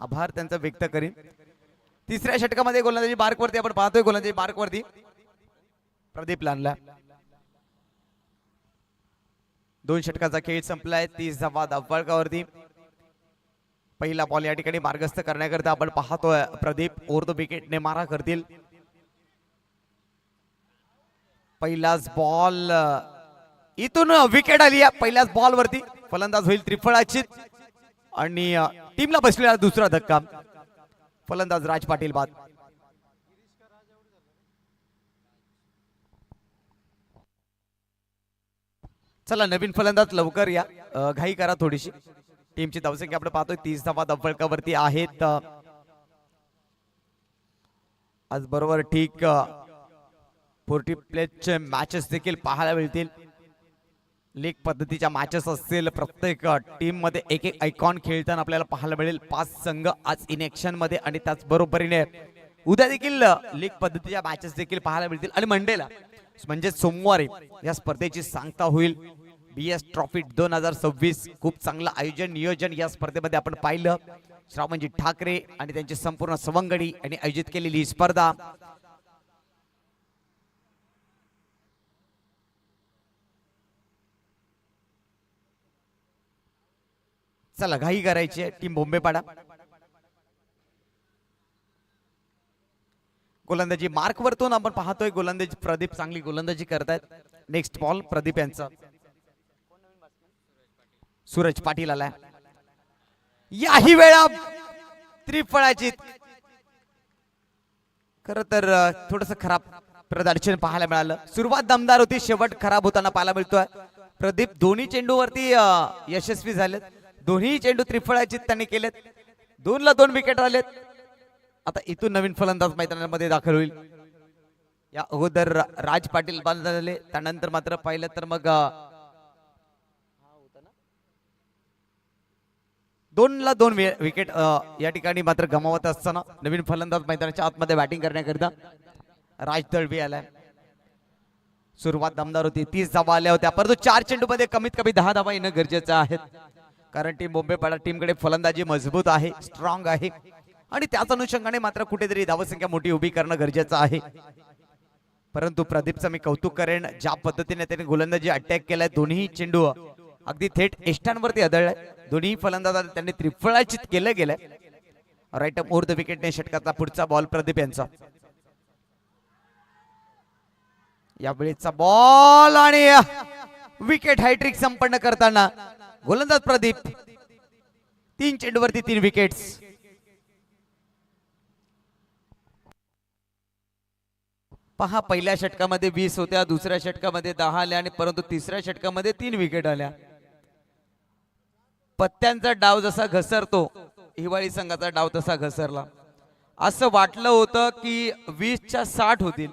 आभार त्यांचा व्यक्त करीन। तिसऱ्या षटकामध्ये गोलंदाजी मार्कवरती आपण पाहतोय, गोलंदाजी मार्कवरती प्रदीप लांडला। 2 षटकाचा खेळ संपलाय। 30 धावा धावफलकावरती। पहिला बॉल या ठिकाणी मार्गस्थ करण्याकरता आपण पाहतोय प्रदीप ओव्हर द विकेटने मारा करतील। पहिलाच बॉल इथून विकेट आली आहे। पहिल्याच बॉल वरती फलंदाज होईल त्रिफळाची आणि टीमला बसलेला दुसरा धक्का। फलंदाज राज पाटील बाद। चला नवीन फलंदाज लवकर या, घाई करा थोडीशी। टीमची धावसंख्या आपण पाहतोय 30 धावा धावफलकावरती आहेत। आज बरोबर ठीक 40 प्लेचे मॅचेस देखील पाहायला मिळतील। लीग पद्धतीच्या मॅचेस असतील। प्रत्येक टीम मध्ये एक एक आयकॉन खेळताना आपल्याला पाहायला मिळेल। 5 संघ आज इन ऍक्शन मध्ये आणि त्याच बरोबरीने उद्या देखील लीग पद्धतीच्या मॅचेस देखील पाहायला मिळतील। आणि मंडेला म्हणजे सोमवारी या स्पर्धेची सांगता होईल। बीएस ट्रॉफी 2026 खूप चांगलं आयोजन नियोजन या स्पर्धेमध्ये आपण पाहिलं। श्रावणजी ठाकरे आणि त्यांची संपूर्ण सवंगडी आणि आयोजित केलेली ही स्पर्धा। चला घाई करायची आहे टीम बोंबेपाडा। गोलंदाजी मार्क वरतून आपण पाहतोय गोलंदाजी प्रदीप चांगली गोलंदाजी करतायत। नेक्स्ट बॉल प्रदीप यांचा। सूरज पाटील आलाय। याही वेळा त्रिफळाची खर तर थोडस खराब प्रदर्शन पाहायला मिळालं। सुरुवात दमदार होती, शेवट खराब होताना पाहायला मिळतोय। प्रदीप दोन्ही चेंडूवरती यशस्वी झालेत। दोन्ही चेंडू त्रिफळाची त्यांनी केलेत। 2 ला 2 विकेट आलेत। आता इथून नवीन फलंदाज मैदानामध्ये दाखल होईल। या अगोदर राज पाटील बाद झाले, त्यानंतर मात्र पाहिलं तर मग 2 ला 2 विकेट या ठिकाणी मात्र गमावत असताना नवीन फलंदाज मैदानाच्या आतमध्ये बॅटिंग करण्याकरिता राज दळवी आलाय। सुरुवात दमदार होती, 30 धावा आल्या होत्या, परंतु 4 चेंडू मध्ये कमीत कमी 10 धावा येणं गरजेचं आहे। कारण टीम बोंबेपाडा टीमकडे फलंदाजी मजबूत आहे, स्ट्रॉंग आहे आणि त्याच अनुषंगाने मात्र कुठेतरी धावसंख्या मोठी उभी करणं गरजेचं आहे। परंतु प्रदीपचं मी कौतुक करेन, ज्या पद्धतीने त्याने गोलंदाजी अटॅक केलाय। दोन्ही चेंडू अगदी थेट एष्टांवरती आदळलाय। दोन्ही फलंदाजांनी त्यांनी त्रिफळाचित केलं गेलंय। राईट अप ओव्हर द विकेटने षटकाचा पुढचा बॉल प्रदीप यांचा। यावेळीचा बॉल आणि विकेट हॅट्रिक संपन्न करताना गोलंदाज प्रदीप 3 चेंडूवरती 3 विकेट्स। पहा पहिल्या षटकामध्ये 20 होत्या, दुसऱ्या षटकामध्ये 10 आल्या आणि परंतु तिसऱ्या षटकामध्ये 3 विकेट आल्या। पत्त्यांचा डाव जसा घसरतो, हिवाळी संघाचा डाव तसा घसरला। असं वाटलं होतं की 20 च्या 60 होतील,